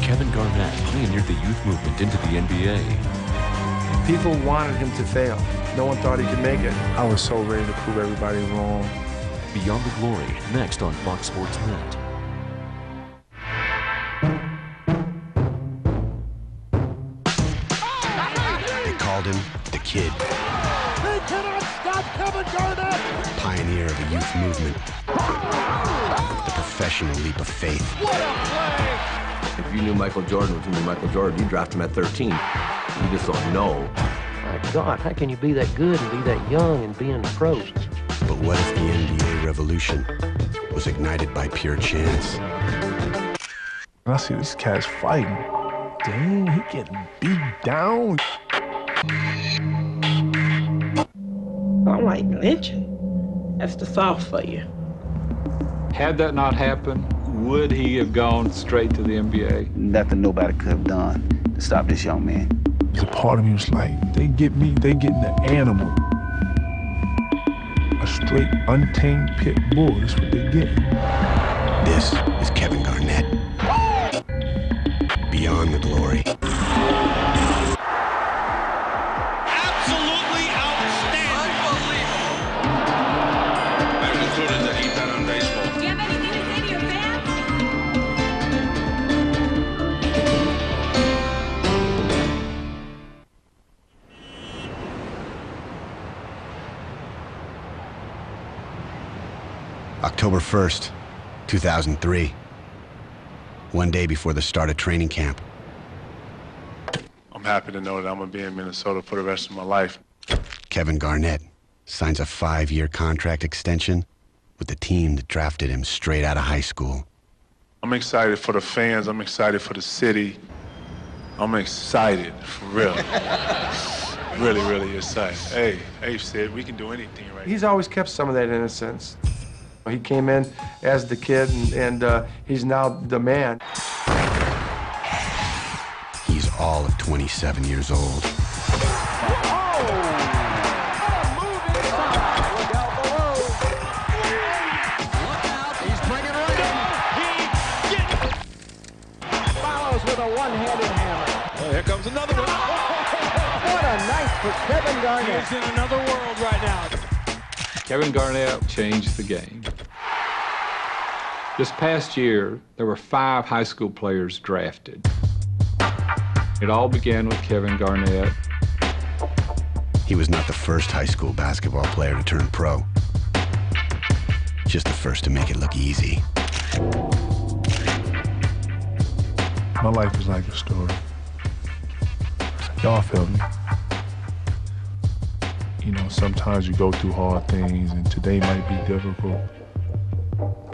Kevin Garnett pioneered the youth movement into the NBA. People wanted him to fail. No one thought he could make it. I was so ready to prove everybody wrong. Beyond the Glory, next on Fox Sports Net. They called him the Kid. They cannot stop Kevin Garnett! Pioneer of a youth movement. The professional leap of faith. What a play! If you knew Michael Jordan was going to be Michael Jordan, you'd draft him at 13. You just don't know. My God, how can you be that good and be that young and be in the pros? But what if the NBA revolution was ignited by pure chance? And I see these cats fighting. Dang, he getting beat down. I'm like, lynching. That's the South for you. Had that not happened, would he have gone straight to the NBA? Nothing nobody could have done to stop this young man. A part of me was like, they getting the animal. A straight, untamed pit bull, that's what they get. This is Kevin Garnett. Beyond the Glory. Absolutely outstanding. Unbelievable. I concluded that he'd been on baseball. Do you have anything to say to your fans? October 1st, 2003. One day before the start of training camp. I'm happy to know that I'm going to be in Minnesota for the rest of my life. Kevin Garnett signs a 5-year contract extension with the team that drafted him straight out of high school. I'm excited for the fans. I'm excited for the city. I'm excited, for real. Really, really excited. Hey, Sid, we can do anything right now. He's always kept some of that innocence. He came in as the kid, and he's now the man. He's all of 27 years old. With a one-handed hammer. Oh, here comes another one. What a night for Kevin Garnett. He's in another world right now. Kevin Garnett changed the game. This past year, there were 5 high school players drafted. It all began with Kevin Garnett. He was not the first high school basketball player to turn pro. Just the first to make it look easy. My life is like a story. Y'all feel me? You know, sometimes you go through hard things, and today might be difficult.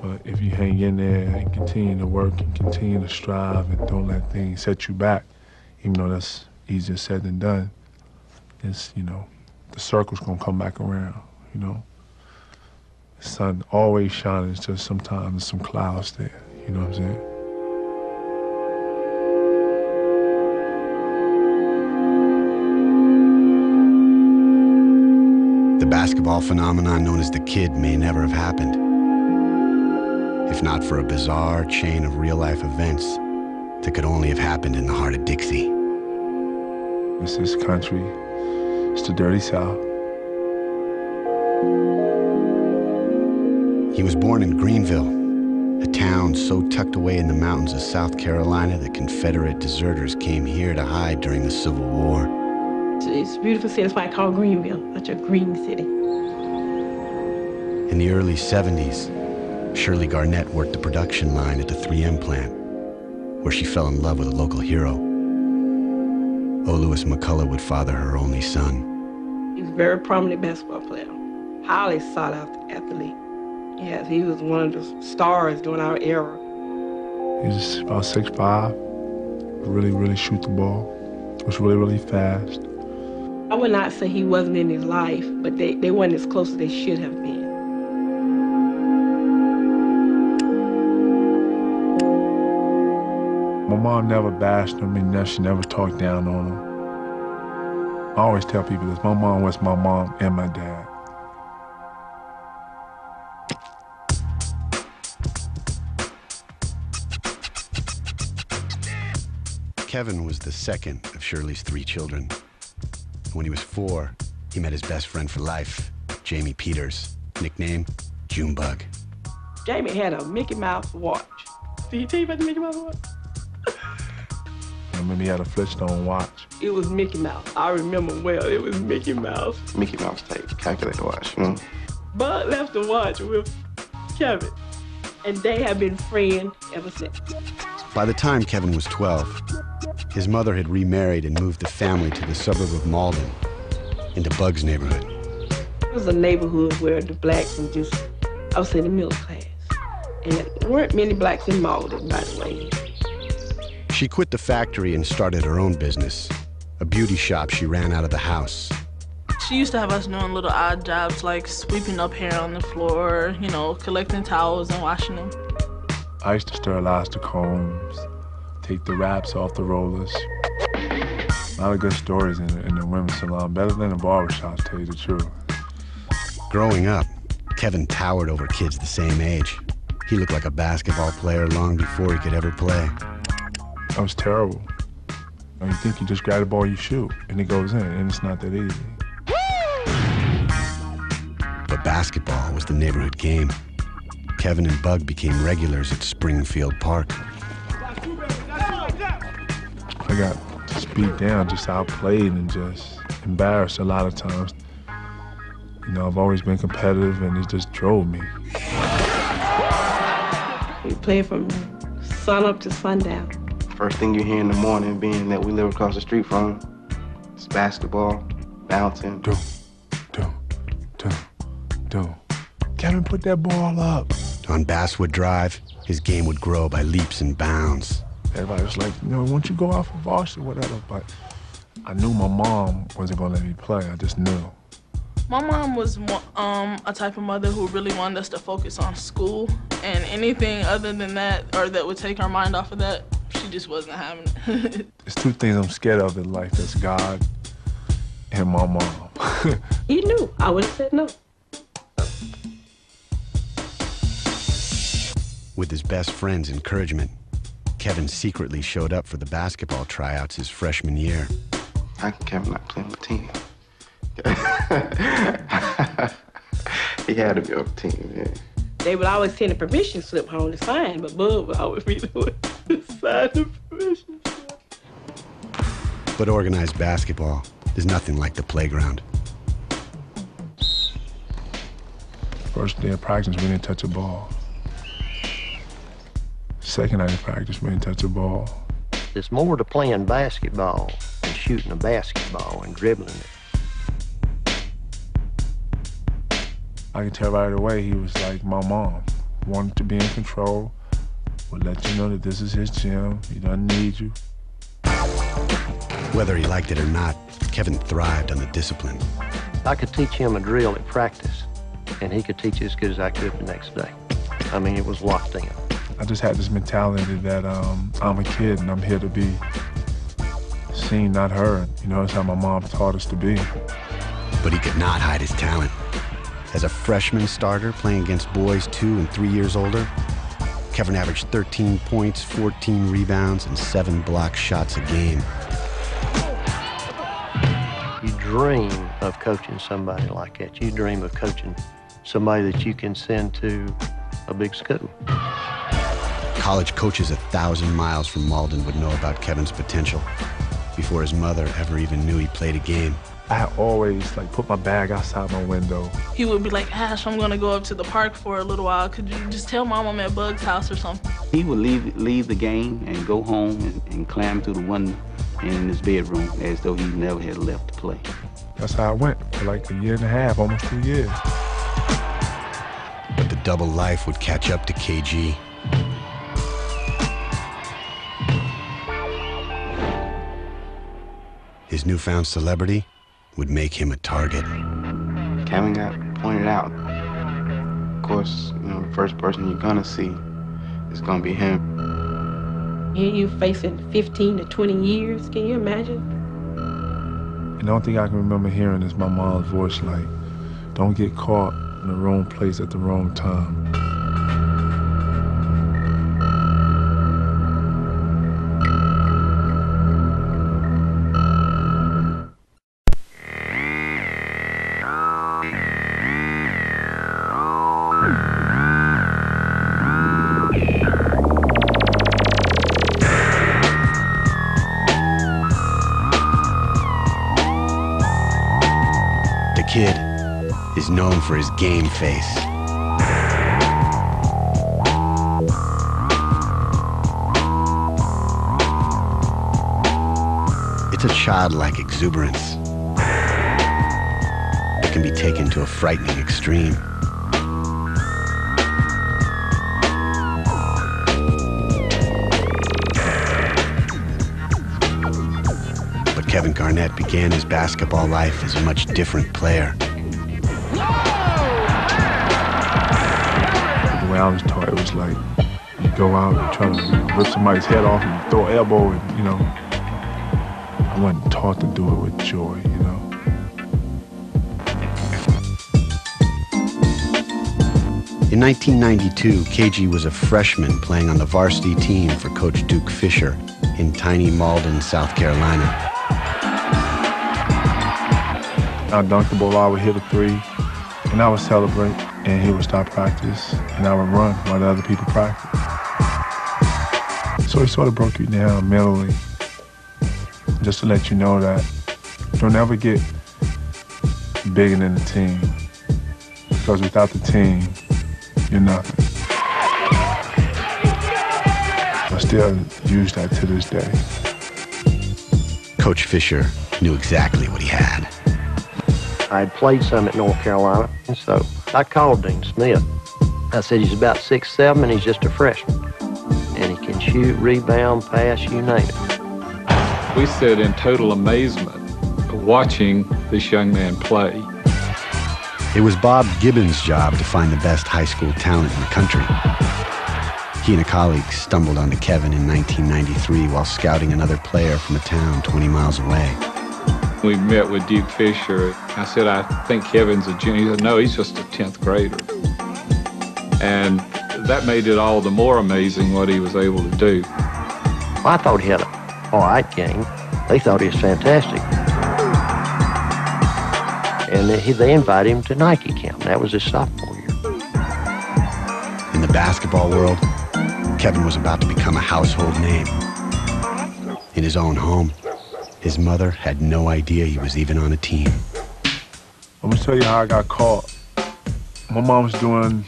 But if you hang in there and continue to work and continue to strive and don't let things set you back, even though that's easier said than done, it's, you know, the circle's gonna come back around, you know. The sun always shining, it's just sometimes there's some clouds there, you know what I'm saying? The basketball phenomenon known as the Kid may never have happened, if not for a bizarre chain of real-life events that could only have happened in the heart of Dixie. It's this country, it's the dirty South. He was born in Greenville, a town so tucked away in the mountains of South Carolina that Confederate deserters came here to hide during the Civil War. It's a beautiful city. That's why I call Greenville such a green city. In the early 70s, Shirley Garnett worked the production line at the 3M plant, where she fell in love with a local hero. O. Lewis McCullough would father her only son. He was a very prominent basketball player, highly sought-after athlete. Yes, he was one of the stars during our era. He was about 6'5", really shoot the ball, was really fast. I would not say he wasn't in his life, but they weren't as close as they should have been. My mom never bashed him, and she never talked down on him. I always tell people this, my mom was my mom and my dad. Kevin was the second of Shirley's 3 children. When he was 4, he met his best friend for life, Jamie Peters, nicknamed Junebug. Jamie had a Mickey Mouse watch. Did he tell you about the Mickey Mouse watch? I remember he had a Flintstone watch. It was Mickey Mouse. I remember well, it was Mickey Mouse. Mickey Mouse tape, calculator watch, you know? Bud left the watch with Kevin, and they have been friends ever since. By the time Kevin was 12, his mother had remarried and moved the family to the suburb of Malden, into Bug's neighborhood. It was a neighborhood where the blacks were just, I would say, the middle class. And there weren't many blacks in Malden, by the way. She quit the factory and started her own business, a beauty shop she ran out of the house. She used to have us doing little odd jobs like sweeping up hair on the floor, you know, collecting towels and washing them. I used to sterilize the combs, take the wraps off the rollers. A lot of good stories in the women's salon, better than the barbershop, to tell you the truth. Growing up, Kevin towered over kids the same age. He looked like a basketball player long before he could ever play. That was terrible. You think you just grab the ball, you shoot, and it goes in, and it's not that easy. But basketball was the neighborhood game. Kevin and Bug became regulars at Springfield Park. I got just beat down, just outplayed and just embarrassed a lot of times. You know, I've always been competitive, and it just drove me. We played from sun up to sundown. First thing you hear in the morning, being that we live across the street from, it's basketball, bouncing. Do. Kevin, put that ball up. On Basswood Drive, his game would grow by leaps and bounds. Everybody was like, you know, why don't you go off of varsity or whatever? But I knew my mom wasn't gonna let me play. I just knew. My mom was a type of mother who really wanted us to focus on school, and anything other than that, or that would take our mind off of that, she just wasn't having it. There's 2 things I'm scared of in life. That's God and my mom. He knew. I would have said no. With his best friend's encouragement, Kevin secretly showed up for the basketball tryouts his freshman year. How can Kevin not play on the team? He had to be on the team, yeah. They would always send a permission slip home to sign, but Bud would always be the one to sign the permission slip. But organized basketball is nothing like the playground. First day of practice, we didn't touch a ball. Second night of practice, we didn't touch a ball. There's more to playing basketball than shooting a basketball and dribbling it. I could tell right away he was like my mom. Wanted to be in control, would let you know that this is his gym, he doesn't need you. Whether he liked it or not, Kevin thrived on the discipline. I could teach him a drill at practice, and he could teach it as good as I could the next day. I mean, it was locked in. I just had this mentality that I'm a kid and I'm here to be seen, not heard. You know, that's how my mom taught us to be. But he could not hide his talent. As a freshman starter playing against boys 2 and 3 years older, Kevin averaged 13 points, 14 rebounds, and 7 block shots a game. You dream of coaching somebody like that. You dream of coaching somebody that you can send to a big school. College coaches 1,000 miles from Malden would know about Kevin's potential before his mother ever even knew he played a game. I always put my bag outside my window. He would be like, Ash, I'm gonna go up to the park for a little while. Could you just tell Mom I'm at Bug's house or something? He would leave the game and go home and climb through the window in his bedroom as though he never had left to play. That's how I went for like a year and a half, almost 2 years. But the double life would catch up to KG. His newfound celebrity would make him a target. Kevin got pointed out. Of course, you know, the first person you're gonna see is gonna be him. Here you facing 15 to 20 years, can you imagine? And the only thing I can remember hearing is my mom's voice like, don't get caught in the wrong place at the wrong time. kid is known for his game face. It's a childlike exuberance. It can be taken to a frightening extreme. But Kevin Garnett began his basketball life as a much different player. The way I was taught, it was like you go out and try to rip somebody's head off and throw an elbow, and you know. I wasn't taught to do it with joy, you know. In 1992, KG was a freshman playing on the varsity team for Coach Duke Fisher in tiny Malden, South Carolina. I dunked the ball, I would hit a three, and I would celebrate, and he would stop practice, and I would run while the other people practiced. So he sort of broke you down mentally, just to let you know that don't ever get bigger than the team, because without the team, you're nothing. I still use that to this day. Coach Fisher knew exactly what he had. I had played some at North Carolina, and so I called Dean Smith. I said, he's about 6'7", and he's just a freshman. And he can shoot, rebound, pass, you name it. We stood in total amazement watching this young man play. It was Bob Gibbons' job to find the best high school talent in the country. He and a colleague stumbled onto Kevin in 1993 while scouting another player from a town 20 miles away. We met with Duke Fisher. I said, I think Kevin's a junior. He said, no, he's just a 10th grader. And that made it all the more amazing what he was able to do. Well, I thought he had a all right game. They thought he was fantastic. And they invited him to Nike camp. That was his sophomore year. In the basketball world, Kevin was about to become a household name. In his own home, his mother had no idea he was even on a team. I'm gonna tell you how I got caught. My mom was doing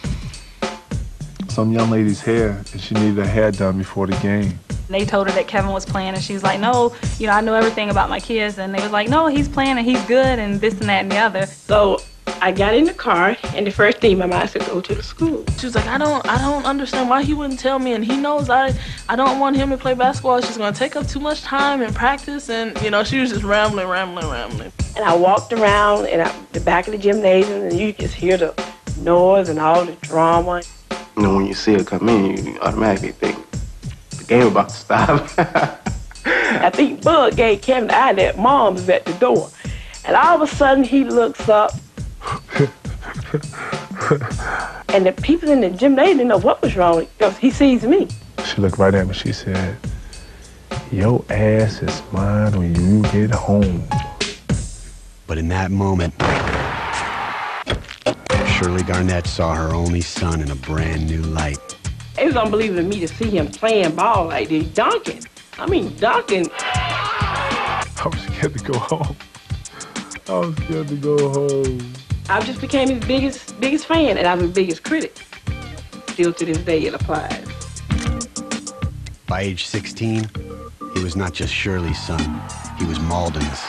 some young lady's hair, and she needed her hair done before the game. They told her that Kevin was playing, and she was like, no, you know, I know everything about my kids. And they was like, no, he's playing, and he's good, and this and that and the other. So I got in the car, and the first thing my mom said, go to the school. She was like, I don't understand why he wouldn't tell me, and he knows I don't want him to play basketball. It's just gonna take up too much time in practice, and you know, she was just rambling. And I walked around in the back of the gymnasium, and you just hear the noise and all the drama. You know, when you see her come in, you automatically think the game about to stop. I think Bud gave Kevin the eye that Mom's at the door. And all of a sudden, he looks up. And the people in the gymnasium didn't know what was wrong because he sees me. She looked right at me. She said, your ass is mine when you get home. But in that moment, Shirley Garnett saw her only son in a brand new light. It was unbelievable to me to see him playing ball like this, dunking. I mean, dunking. I was scared to go home. I just became his biggest fan, and I was his biggest critic. Still to this day, it applies. By age 16, he was not just Shirley's son, he was Malden's.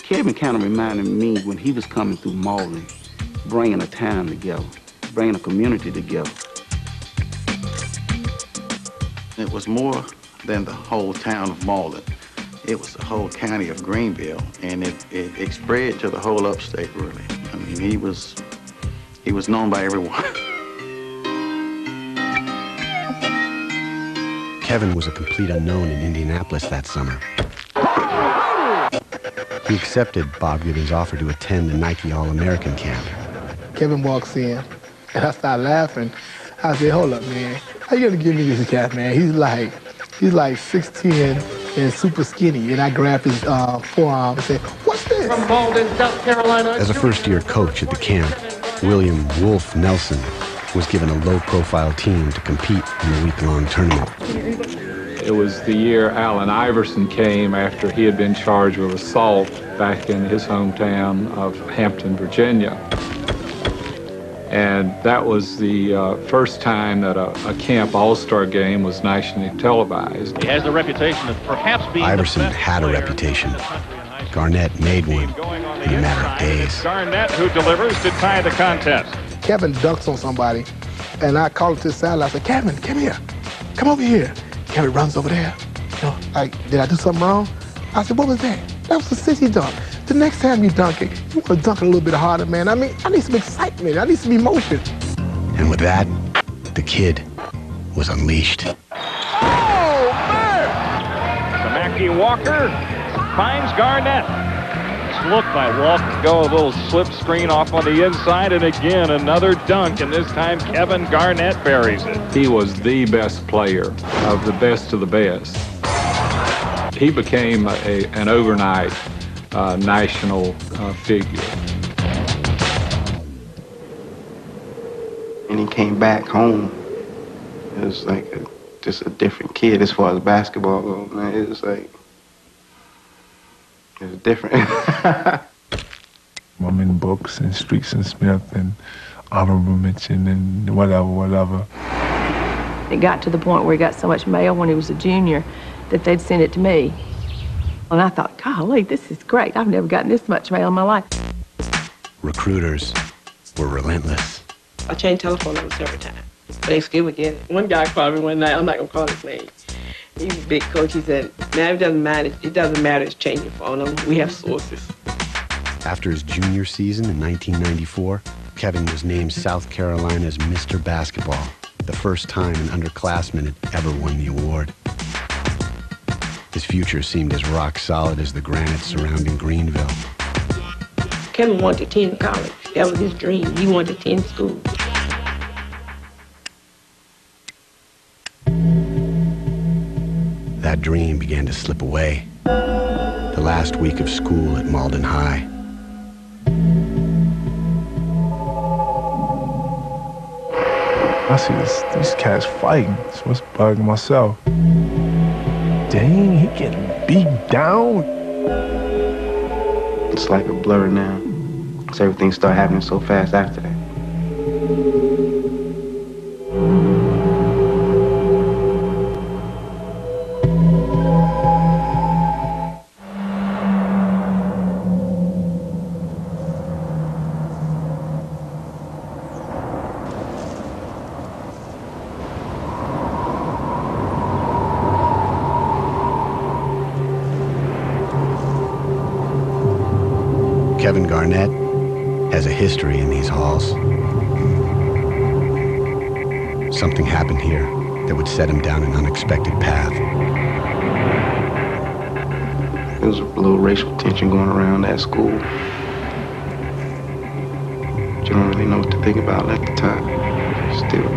Kevin kind of reminded me when he was coming through Malden, bringing a town together, bringing a community together. It was more than the whole town of Malden. It was the whole county of Greenville, and it spread to the whole upstate, really. I mean, he was known by everyone. Kevin was a complete unknown in Indianapolis that summer. He accepted Bob Gibbons' offer to attend the Nike All-American camp. Kevin walks in, and I start laughing. I said, hold up, man. How you gonna give me this cat, man? He's like 6'10" and super skinny. And I grabbed his forearm and said, what's this? From Malden, South Carolina. As a first-year coach at the camp, William Wolf Nelson was given a low-profile team to compete in the week-long tournament. It was the year Allen Iverson came after he had been charged with assault back in his hometown of Hampton, Virginia. And that was the first time that a camp all-star game was nationally televised. He has the reputation of perhaps being Iverson the best had a player reputation. Garnett made one in a matter of days. Garnett, who delivers to tie the contest. Kevin dunks on somebody, and I called to the sideline. I said, Kevin, come here. Come over here. Kevin runs over there. You know, like, did I do something wrong? I said, what was that? That was a sissy dunk. The next time you dunk it, you want to dunk it a little bit harder, man. I mean, I need some excitement. I need some emotion. And with that, the kid was unleashed. Oh, man! Samaki Walker finds Garnett. It's looked by Walker. Go a little slip screen off on the inside, and again, another dunk, and this time Kevin Garnett buries it. He was the best player of the best of the best. He became an overnight national figure. And he came back home. It was like just a different kid as far as basketball goes, man. It was like, it was different. I'm in books and Streets and Smith and honorable mention and whatever. It got to the point where he got so much mail when he was a junior that they'd send it to me. And I thought, golly, this is great. I've never gotten this much mail in my life. Recruiters were relentless. I changed telephone numbers every time, but they still would get it. One guy called me one night. I'm not gonna call his name. He was a big coach. He said, "Man, it doesn't matter. It doesn't matter. It's changing phone number. We have sources." After his junior season in 1994, Kevin was named South Carolina's Mr. Basketball, the first time an underclassman had ever won the award. His future seemed as rock solid as the granite surrounding Greenville. Kevin wanted to attend college. That was his dream. He wanted to attend school. That dream began to slip away. The last week of school at Malden High. I see these cats fighting, so it's bugging myself. Dang, he getting beat down. It's like a blur now. Because everything started happening so fast after that. Kevin Garnett has a history in these halls. Something happened here that would set him down an unexpected path. There was a little racial tension going around at school. But you don't really know what to think about at the time. Still.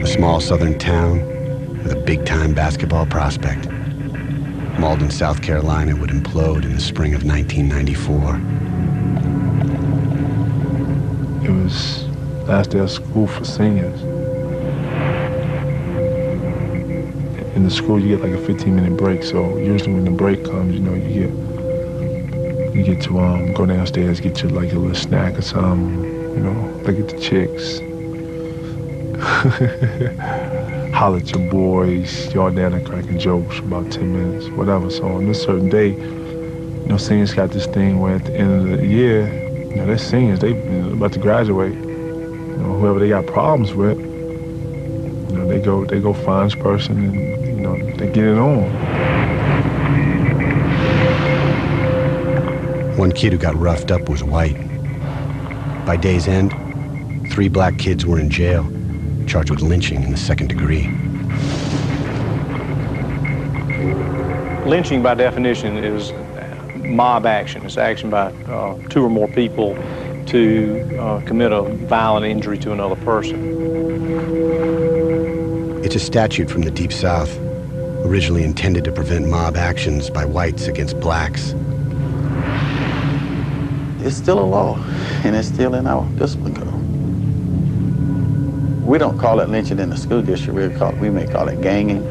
A small southern town with a big-time basketball prospect. Malden, South Carolina would implode in the spring of 1994. It was last day of school for seniors. In the school, you get like a 15-minute break, so usually when the break comes, you know, you get to go downstairs, get you like a little snack or something, you know, look at the chicks. Holler at your boys, y'all down there cracking jokes for about 10 minutes, whatever. So on this certain day, you know, seniors got this thing where at the end of the year, you know, they're seniors, they about to graduate. You know, whoever they got problems with, you know, they go find this person and, you know, they get it on. One kid who got roughed up was white. By day's end, 3 black kids were in jail, charged with lynching in the 2nd degree. Lynching, by definition, is mob action. It's action by 2 or more people to commit a violent injury to another person. It's a statute from the Deep South, originally intended to prevent mob actions by whites against blacks. It's still a law, and it's still in our discipline code. We don't call it lynching in the school district. We may call it ganging,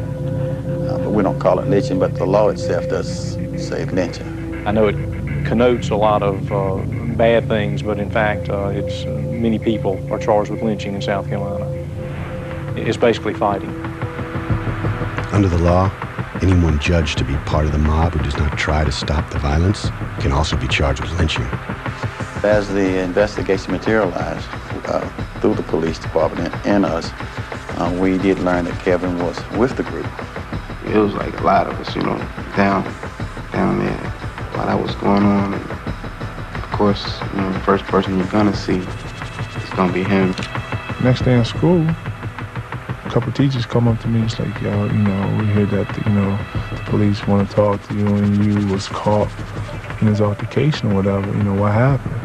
but we don't call it lynching, but the law itself does say lynching. I know it connotes a lot of bad things, but in fact, it's many people are charged with lynching in South Carolina. It's basically fighting. Under the law, anyone judged to be part of the mob who does not try to stop the violence can also be charged with lynching. As the investigation materialized through the police department and us, we did learn that Kevin was with the group. It was like a lot of us, down there while that was going on. And of course, the first person you're gonna see is gonna be him. Next day in school, a couple of teachers come up to me. It's like, yo, we heard that, the police want to talk to you and you was caught in his altercation or whatever. What happened?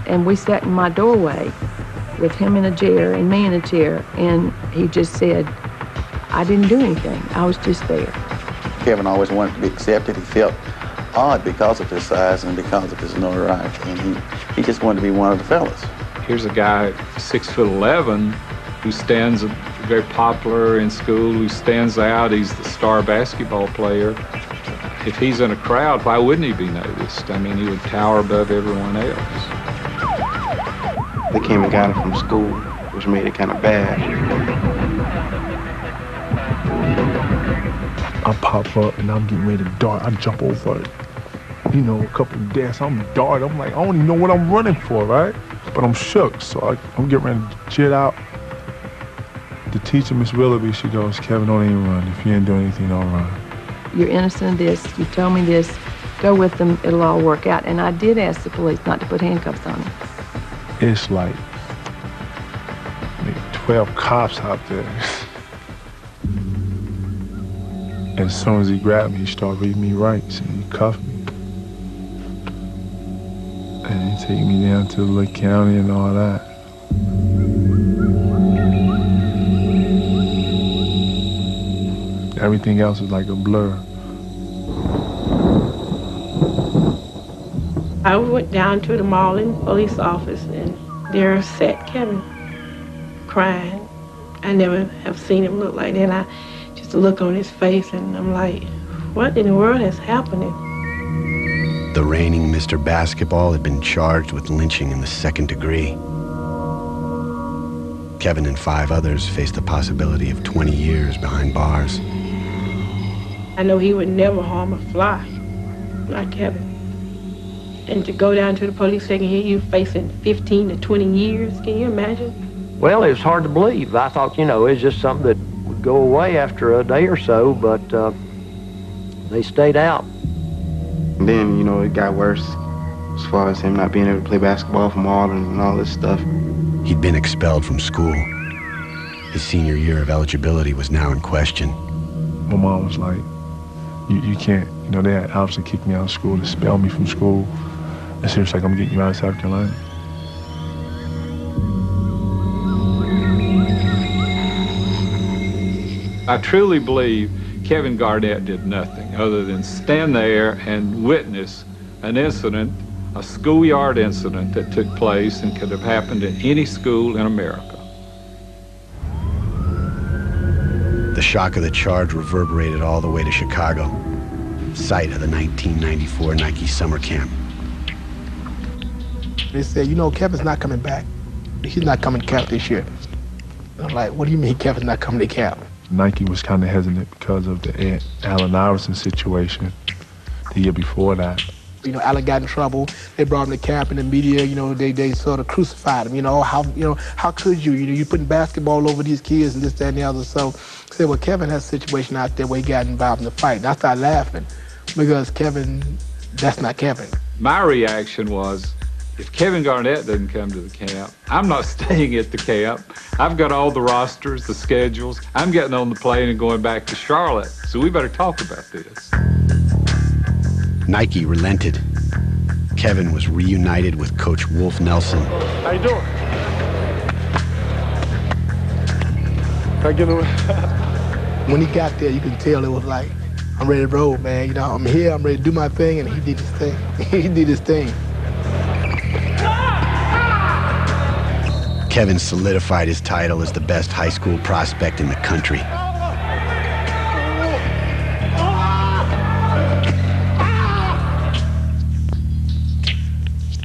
And we sat in my doorway with him in a chair and me in a chair, and he just said, I didn't do anything. I was just there. Kevin always wanted to be accepted. He felt odd because of his size and because of his notoriety, and he just wanted to be one of the fellas. Here's a guy 6'11" who stands very popular in school, who stands out. He's the star basketball player. If he's in a crowd, why wouldn't he be noticed? I mean, he would tower above everyone else. They came and got him from school, which made it kind of bad. I pop up and I'm getting ready to dart. I jump over it. A couple of desks. I'm dart. I'm like, I don't even know what I'm running for, right? But I'm shook, so I'm getting ready to jet out. The teacher, Miss Willoughby, she goes, Kevin, don't even run. If you ain't doing anything, don't run. You're innocent of this. You told me this. Go with them. It'll all work out. And I did ask the police not to put handcuffs on him. It's like maybe 12 cops out there. As soon as he grabbed me, he started reading me rights and he cuffed me. And he take me down to the county and all that. Everything else is like a blur. I went down to the Marlin police office, and there sat Kevin, crying. I never have seen him look like that. And just a look on his face, and I'm like, what in the world is happening? The reigning Mr. Basketball had been charged with lynching in the 2nd degree. Kevin and 5 others faced the possibility of 20 years behind bars. I know he would never harm a fly, not Kevin. And to go down to the police station and hear you facing 15 to 20 years, can you imagine? Well, it was hard to believe. I thought, it's just something that would go away after a day or so, but they stayed out. And then, it got worse as far as him not being able to play basketball from Marlin and all this stuff. He'd been expelled from school. His senior year of eligibility was now in question. My mom was like, you can't, they had obviously kicked me out of school, expel me from school. And so it's like, I'm getting you out of South Carolina. I truly believe Kevin Garnett did nothing other than stand there and witness an incident, a schoolyard incident that took place and could have happened in any school in America. The shock of the charge reverberated all the way to Chicago, site of the 1994 Nike summer camp. They said, Kevin's not coming back. He's not coming to camp this year. And I'm like, what do you mean Kevin's not coming to camp? Nike was kind of hesitant because of the Allen Iverson situation the year before that. Allen got in trouble. They brought him to camp, and the media, they sort of crucified him. How could you? You putting basketball over these kids and this, that, and the other. So I said, well, Kevin has a situation out there where he got involved in the fight. And I started laughing because Kevin, that's not Kevin. My reaction was, if Kevin Garnett doesn't come to the camp, I'm not staying at the camp. I've got all the rosters, the schedules. I'm getting on the plane and going back to Charlotte. So we better talk about this. Nike relented. Kevin was reunited with Coach Wolf Nelson. How you doing? Can I get away? When he got there, you can tell it was like, I'm ready to roll, man. I'm here, I'm ready to do my thing, and he did his thing. He did his thing. Kevin solidified his title as the best high school prospect in the country.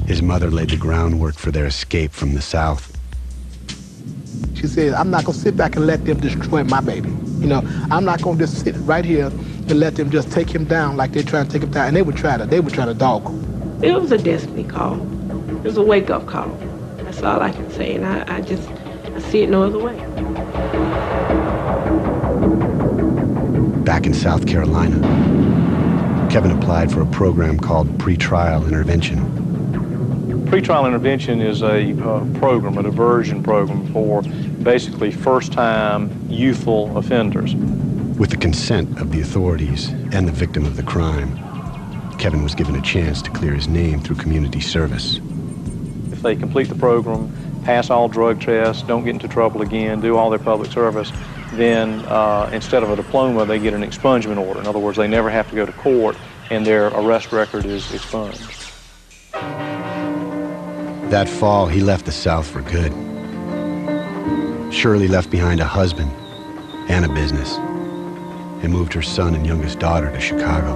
His mother laid the groundwork for their escape from the South. She said, I'm not gonna sit back and let them destroy my baby. You know, I'm not gonna just sit right here and let them just take him down like they're trying to take him down. And they would try to dog him. It was a destiny call. It was a wake-up call. That's all I can say, and I see it no other way. Back in South Carolina, Kevin applied for a program called pretrial intervention. Pretrial intervention is a program, a diversion program for basically first-time youthful offenders. With the consent of the authorities and the victim of the crime, Kevin was given a chance to clear his name through community service. If they complete the program, pass all drug tests, don't get into trouble again, do all their public service, then instead of a diploma, they get an expungement order. In other words, they never have to go to court and their arrest record is expunged. That fall, he left the South for good. Shirley left behind a husband and a business and moved her son and youngest daughter to Chicago.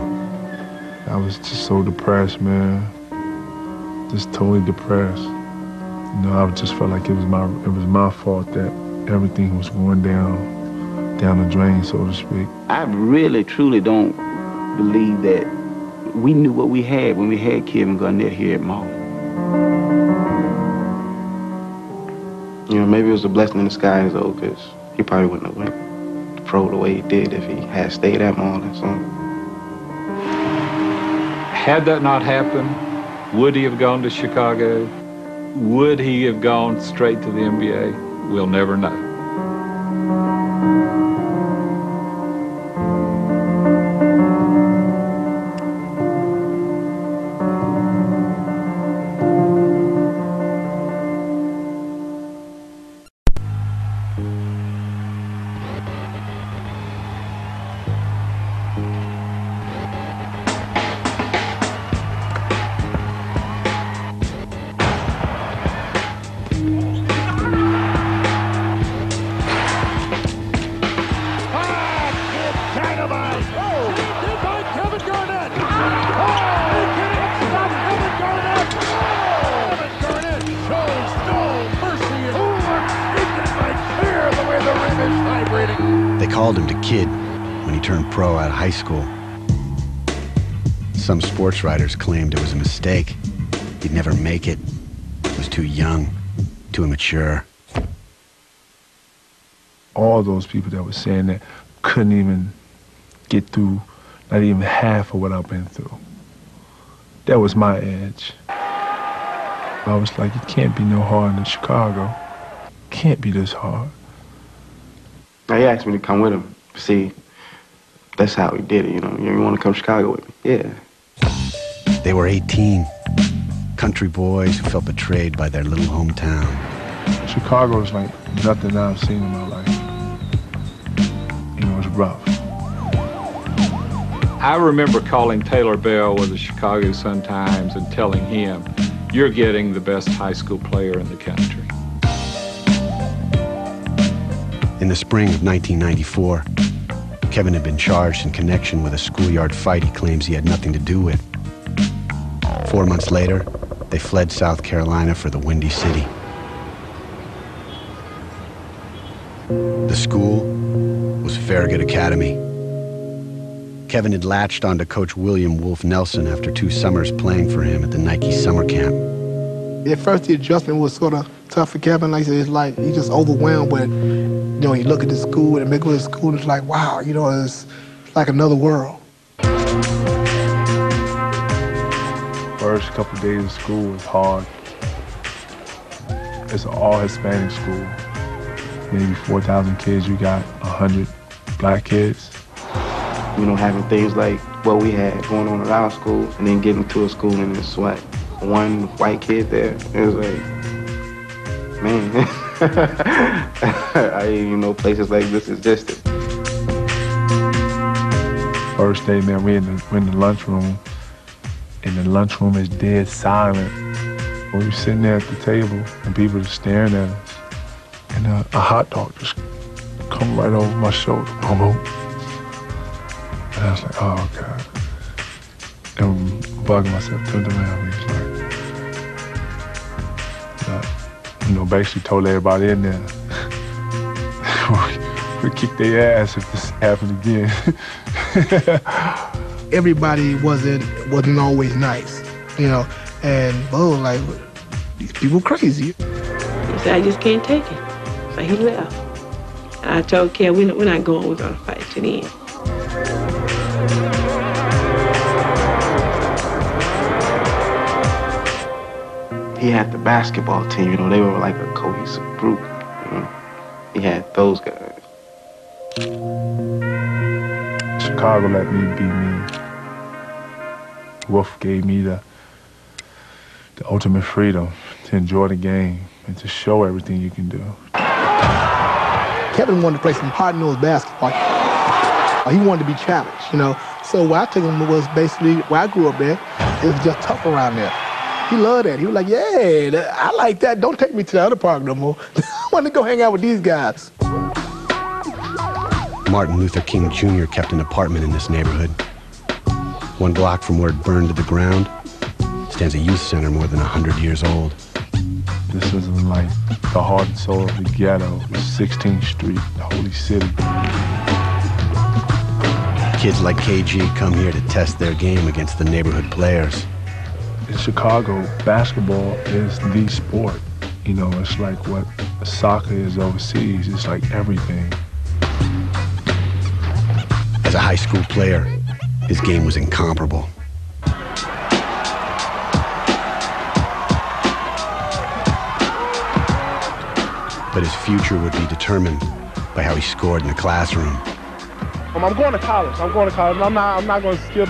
I was just so depressed, man. Just totally depressed. You know, I just felt like it was my fault that everything was going down the drain, so to speak. I really, truly don't believe that we knew what we had when we had Kevin Garnett here at Maul. You know, maybe it was a blessing in disguise, though, because he probably wouldn't have went pro the way he did if he had stayed at Maul and so on. Had that not happened, would he have gone to Chicago? Would he have gone straight to the NBA? We'll never know. They called him the Kid when he turned pro out of high school. Some sports writers claimed it was a mistake. He'd never make it. He was too young, too immature. All those people that were saying that couldn't even get through not even half of what I've been through. That was my edge. I was like, it can't be no harder than Chicago. It can't be this hard. Now, he asked me to come with him. See, that's how he did it, you know. You want to come to Chicago with me? Yeah. They were 18, country boys who felt betrayed by their little hometown. Chicago is like nothing I've seen in my life. You know, it's rough. I remember calling Taylor Bell with the Chicago Sun-Times and telling him, you're getting the best high school player in the country. In the spring of 1994, Kevin had been charged in connection with a schoolyard fight he claims he had nothing to do with. 4 months later, they fled South Carolina for the Windy City. The school was Farragut Academy. Kevin had latched onto Coach William Wolf Nelson after 2 summers playing for him at the Nike summer camp. At first, the adjustment was sort of tough for Kevin. Like I said, it's like he's just overwhelmed with, you know, you look at the school and make it to school, and it's like, wow, you know, it's like another world. First couple of days of school was hard. It's an all-Hispanic school. Maybe 4,000 kids, you got 100 black kids. You know, having things like what we had going on at our school, and then getting to a school and it's like one white kid there. It was like, man, I didn't even know places like this existed. First day, man, we're in the lunchroom, and the lunchroom is dead silent. We were sitting there at the table, and people are staring at us. and a hot dog just come right over my shoulder. Boom, boom. And I was like, oh, God. And bugging myself, turned around, and he's like, basically told everybody in there, we kick their ass if this happened again. Everybody wasn't always nice, and Bo was like, these people crazy. He said, I just can't take it. So he left. And I told Kev, we're not going, we're gonna fight to the end. He had the basketball team, they were like a cohesive group, He had those guys. Chicago let me be me. Wolf gave me the ultimate freedom to enjoy the game and to show everything you can do. Kevin wanted to play some hard-nosed basketball. He wanted to be challenged, So where I took him was basically where I grew up there. It was just tough around there. He loved that. He was like, yeah, I like that. Don't take me to the other park no more. I want to go hang out with these guys. Martin Luther King Jr. kept an apartment in this neighborhood. 1 block from where it burned to the ground stands a youth center more than 100 years old. This was like the heart and soul of the ghetto. It was 16th Street, the holy city. Kids like KG come here to test their game against the neighborhood players. In Chicago, basketball is the sport. It's like what soccer is overseas. It's like everything. As a high school player, his game was incomparable. But his future would be determined by how he scored in the classroom. I'm going to college. I'm not going to skip.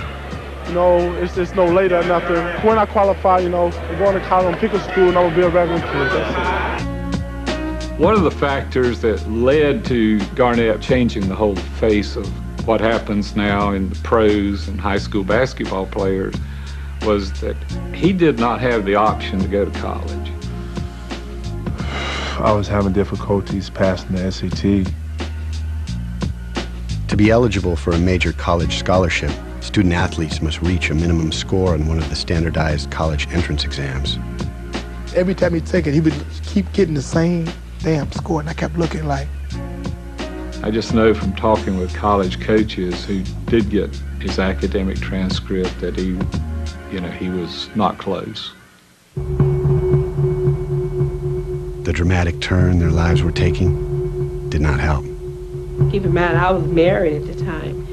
It's no later or nothing. When I qualify, I'm going to college, pick a school, and I'm going to be a regular kid. That's it. One of the factors that led to Garnett changing the whole face of what happens now in the pros and high school basketball players was that he did not have the option to go to college. I was having difficulties passing the SAT. To be eligible for a major college scholarship, student athletes must reach a minimum score on one of the standardized college entrance exams. Every time he'd take it, he would keep getting the same damn score, and I kept looking like. I just know from talking with college coaches who did get his academic transcript that he was not close. The dramatic turn their lives were taking did not help. Keep in mind, I was married at the time,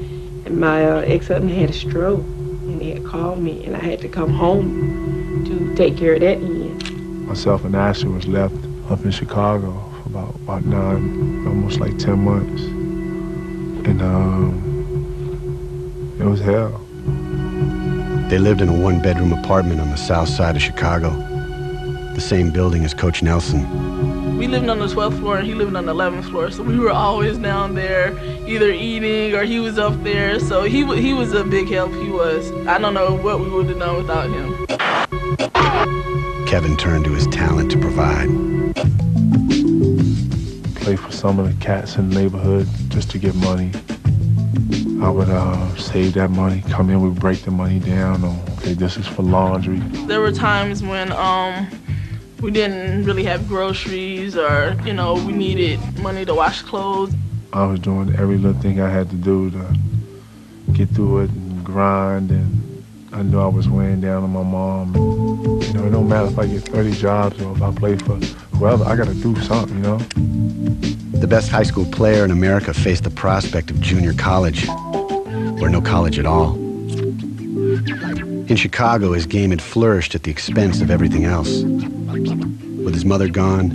and my ex-husband had a stroke, and he had called me, and I had to come home to take care of that end. Myself and Ashley was left up in Chicago for about 9, almost like 10 months. And it was hell. They lived in a 1-bedroom apartment on the south side of Chicago, the same building as Coach Nelson. We lived on the 12th floor and he lived on the 11th floor, so we were always down there either eating or he was up there, so he was a big help, he was. I don't know what we would have done without him. Kevin turned to his talent to provide. Play for some of the cats in the neighborhood just to get money. I would save that money, come in, we'd break the money down, okay, this is for laundry. There were times when we didn't really have groceries or, we needed money to wash clothes. I was doing every little thing I had to do to get through it and grind, and I knew I was weighing down on my mom. It don't matter if I get 30 jobs or if I play for whoever, I gotta do something, The best high school player in America faced the prospect of junior college, or no college at all. In Chicago, his game had flourished at the expense of everything else. With his mother gone,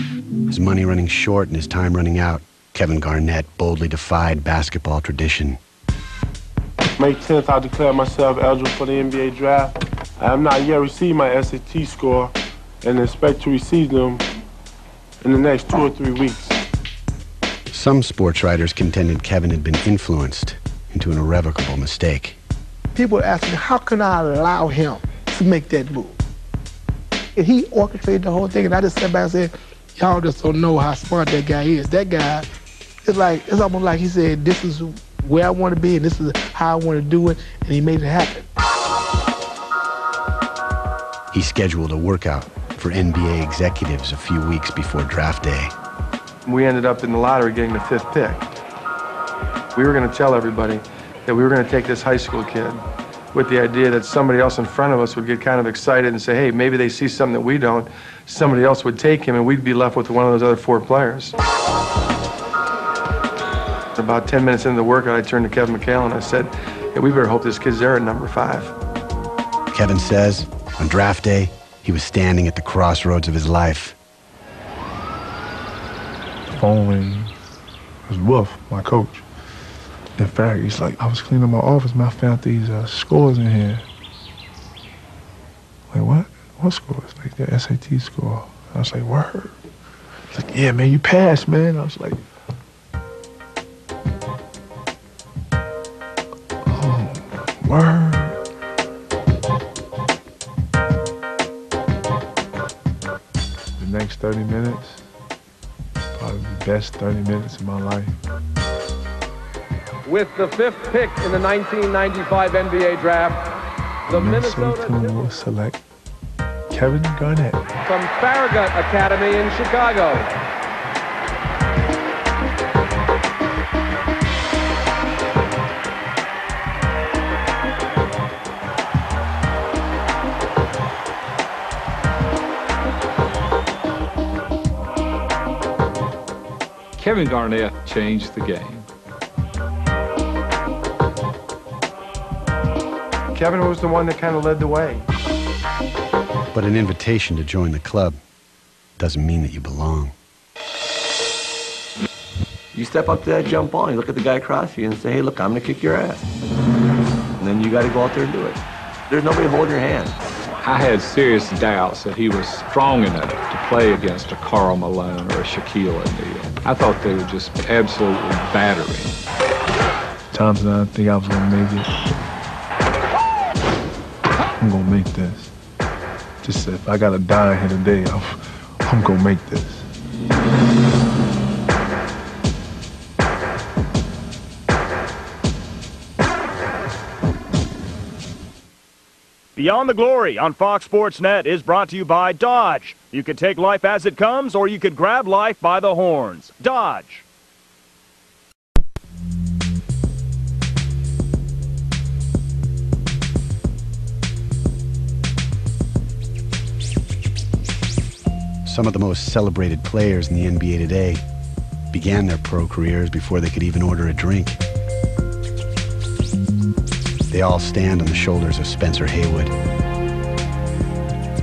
his money running short and his time running out, Kevin Garnett boldly defied basketball tradition. May 10th, I declare myself eligible for the NBA draft. I have not yet received my SAT score and expect to receive them in the next 2 or 3 weeks. Some sports writers contended Kevin had been influenced into an irrevocable mistake. People were asking, how can I allow him to make that move? And he orchestrated the whole thing, and I just sat back and said, Y'all just don't know how smart that guy is. That guy, it's almost like he said, this is where I want to be and this is how I want to do it, and he made it happen. He scheduled a workout for NBA executives a few weeks before draft day. We ended up in the lottery getting the 5th pick. We were going to tell everybody that we were going to take this high school kid with the idea that somebody else in front of us would get kind of excited and say, hey, maybe they see something that we don't. Somebody else would take him and we'd be left with one of those other 4 players. About 10 minutes into the workout, I turned to Kevin McHale and I said, hey, we better hope this kid's there at number 5. Kevin says on draft day, he was standing at the crossroads of his life. The phone rang. It was Wolf, my coach. In fact, he's like, I was cleaning my office, man, I found these scores in here. Like, what? What scores? Like the SAT score. I was like, word. He's like, yeah, man, you passed, man. I was like, oh, word. The next 30 minutes, probably the best 30 minutes of my life. With the 5th pick in the 1995 NBA draft, the Minnesota team will select Kevin Garnett from Farragut Academy in Chicago. Kevin Garnett changed the game. Kevin was the one that kind of led the way. But an invitation to join the club doesn't mean that you belong. You step up to that jump ball, you look at the guy across you and say, hey, look, I'm going to kick your ass. And then you got to go out there and do it. There's nobody holding your hand. I had serious doubts that he was strong enough to play against a Karl Malone or a Shaquille O'Neal. I thought they were just absolutely battering. Times that I think I was going to make it. I'm going to make this. Just if I got to die here today, I'm going to make this. Beyond the Glory on Fox Sports Net is brought to you by Dodge. You could take life as it comes, or you could grab life by the horns. Dodge. Some of the most celebrated players in the NBA today began their pro careers before they could even order a drink. They all stand on the shoulders of Spencer Haywood.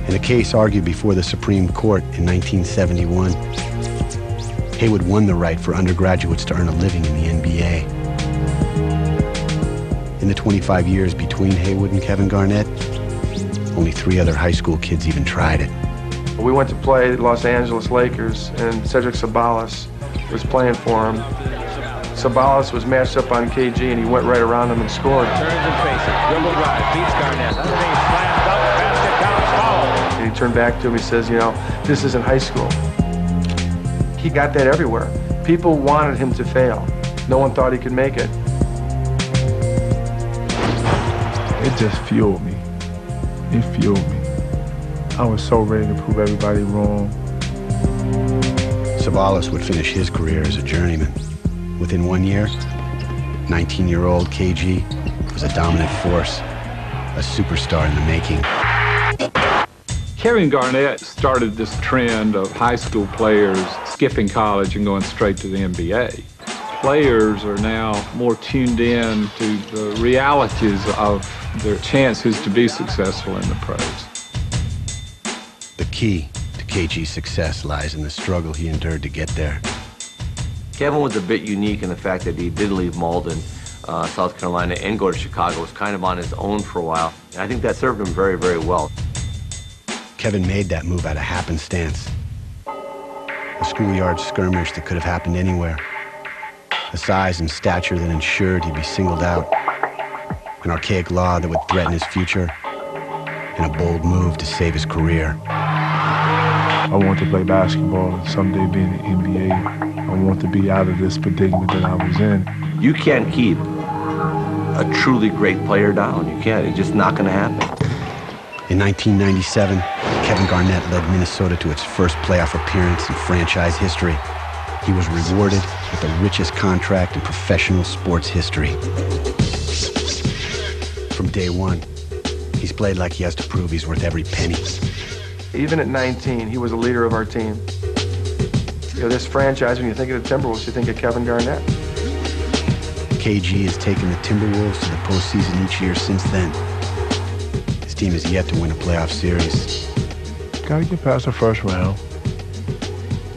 In a case argued before the Supreme Court in 1971, Haywood won the right for undergraduates to earn a living in the NBA. In the 25 years between Haywood and Kevin Garnett, only 3 other high school kids even tried it. We went to play the Los Angeles Lakers, and Cedric Sabalas was playing for him. Sabalas was matched up on KG, and he went right around him and scored. Turns and faces, dribble drive, beats Garnett. Underneath, slammed up, basket counts, foul. And he turned back to him, he says, you know, this isn't high school. He got that everywhere. People wanted him to fail. No one thought he could make it. It just fueled me. It fueled me. I was so ready to prove everybody wrong. Sabalas would finish his career as a journeyman. Within 1 year, 19-year-old KG was a dominant force, a superstar in the making. Kevin Garnett started this trend of high school players skipping college and going straight to the NBA. Players are now more tuned in to the realities of their chances to be successful in the pros. The key to KG's success lies in the struggle he endured to get there. Kevin was a bit unique in the fact that he did leave Malden, South Carolina, and go to Chicago. Was kind of on his own for a while. And I think that served him very, very well. Kevin made that move out of happenstance. A schoolyard skirmish that could have happened anywhere. A size and stature that ensured he'd be singled out. An archaic law that would threaten his future. And a bold move to save his career. I want to play basketball and someday be in the NBA. I want to be out of this predicament that I was in. You can't keep a truly great player down. You can't. It's just not going to happen. In 1997, Kevin Garnett led Minnesota to its first playoff appearance in franchise history. He was rewarded with the richest contract in professional sports history. From day one, he's played like he has to prove he's worth every penny. Even at 19, he was a leader of our team. You know, this franchise, when you think of the Timberwolves, you think of Kevin Garnett. KG has taken the Timberwolves to the postseason each year since then. His team has yet to win a playoff series. Gotta get past the first round.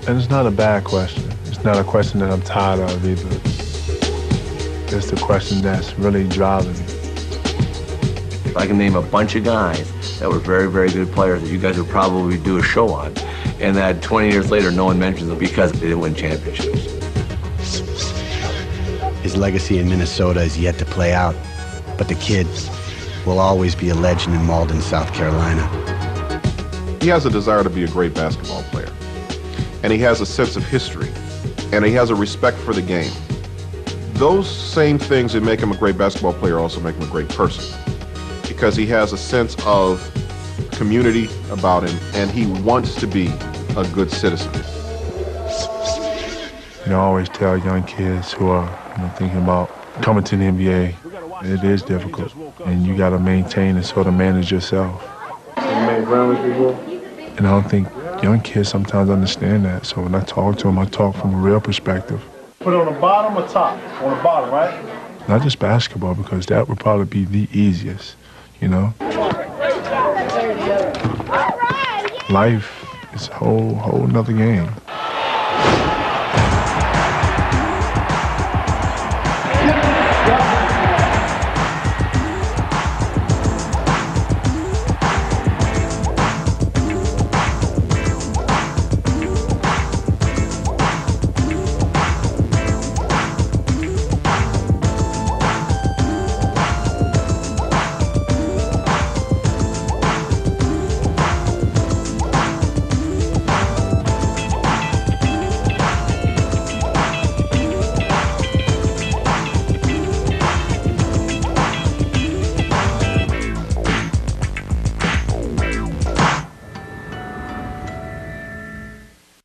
And it's not a bad question. It's not a question that I'm tired of either. It's the question that's really driving me. I can name a bunch of guys that were very, very good players that you guys would probably do a show on, and that 20 years later no one mentions them because they didn't win championships. His legacy in Minnesota is yet to play out, but the kid will always be a legend in Malden, South Carolina. He has a desire to be a great basketball player, and he has a sense of history, and he has a respect for the game. Those same things that make him a great basketball player also make him a great person, because he has a sense of community about him, and he wants to be a good citizen. You know, I always tell young kids who are thinking about coming to the NBA, it is difficult, and you got to maintain and sort of manage yourself. And I don't think young kids sometimes understand that, so when I talk to them, I talk from a real perspective. Put it on the bottom or top? On the bottom, right? Not just basketball, because that would probably be the easiest, you know? Life is a whole nother game.